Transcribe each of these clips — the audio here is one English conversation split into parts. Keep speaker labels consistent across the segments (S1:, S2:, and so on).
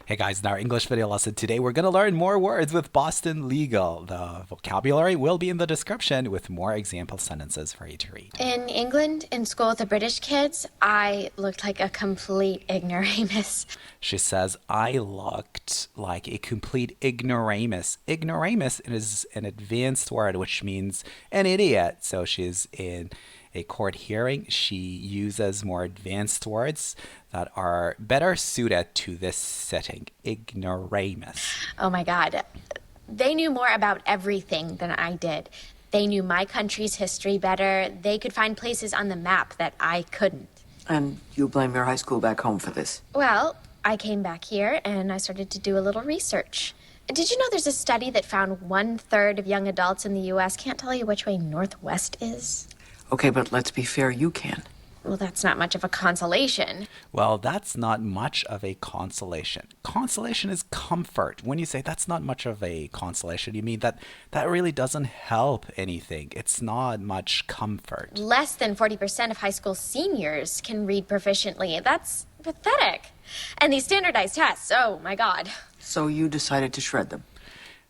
S1: Hey guys, in our English video lesson today, we're going to learn more words with Boston Legal. The vocabulary will be in the description with more example sentences for you to read.
S2: In England, in school with the British kids, I looked like a complete ignoramus.
S1: She says, I looked like a complete ignoramus. Ignoramus is an advanced word which means an idiot. So she's in a court hearing. She uses more advanced words that are better suited to this setting. Ignoramus.
S2: Oh my God. They knew more about everything than I did. They knew my country's history better. They could find places on the map that I couldn't.
S3: And you blame your high school back home for this?
S2: Well, I came back here and I started to do a little research. Did you know there's a study that found 1/3 of young adults in the U.S. can't tell you which way northwest is?
S3: Okay, but let's be fair, you can.
S2: Well, that's not much of a consolation.
S1: Well, that's not much of a consolation. Consolation is comfort. When you say that's not much of a consolation, you mean that that really doesn't help anything. It's not much comfort.
S2: Less than 40% of high school seniors can read proficiently. That's pathetic. And these standardized tests, oh my God.
S3: So you decided to shred them?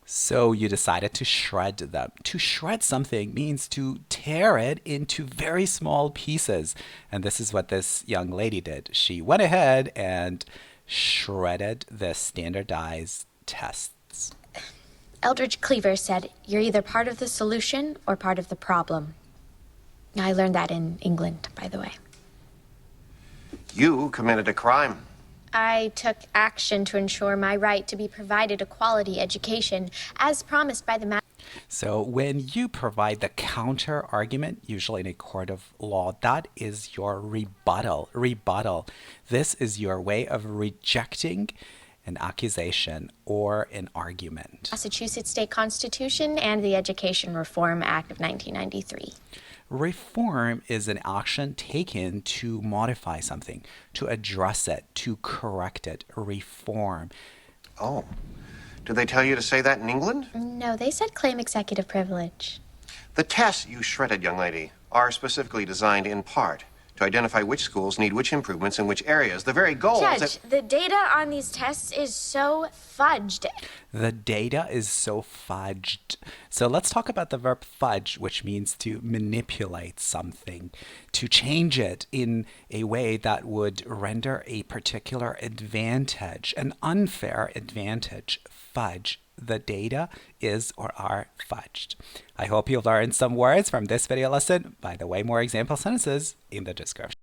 S1: So you decided to shred them. To shred something means to tear it into very small pieces. And this is what this young lady did. She went ahead and shredded the standardized tests.
S2: Eldridge Cleaver said, "You're either part of the solution or part of the problem." I learned that in England, by the way.
S4: You committed a crime.
S2: I took action to ensure my right to be provided a quality education, as promised by the
S1: So when you provide the counter argument, usually in a court of law, that is your rebuttal. Rebuttal. This is your way of rejecting an accusation or an argument.
S2: Massachusetts State Constitution and the Education Reform Act of 1993.
S1: Reform is an action taken to modify something, to address it, to correct it. Reform.
S4: Oh. Did they tell you to say that in England?
S2: No, they said claim executive privilege.
S4: The tests you shredded, young lady, are specifically designed in part to identify which schools need which improvements in which areas. The very goals
S2: Judge, the data on these tests is so fudged.
S1: The data is so fudged. So let's talk about the verb fudge, which means to manipulate something, to change it in a way that would render a particular advantage, an unfair advantage. Fudge. The data is or are fudged. I hope you learned some words from this video lesson. By the way, more example sentences in the description.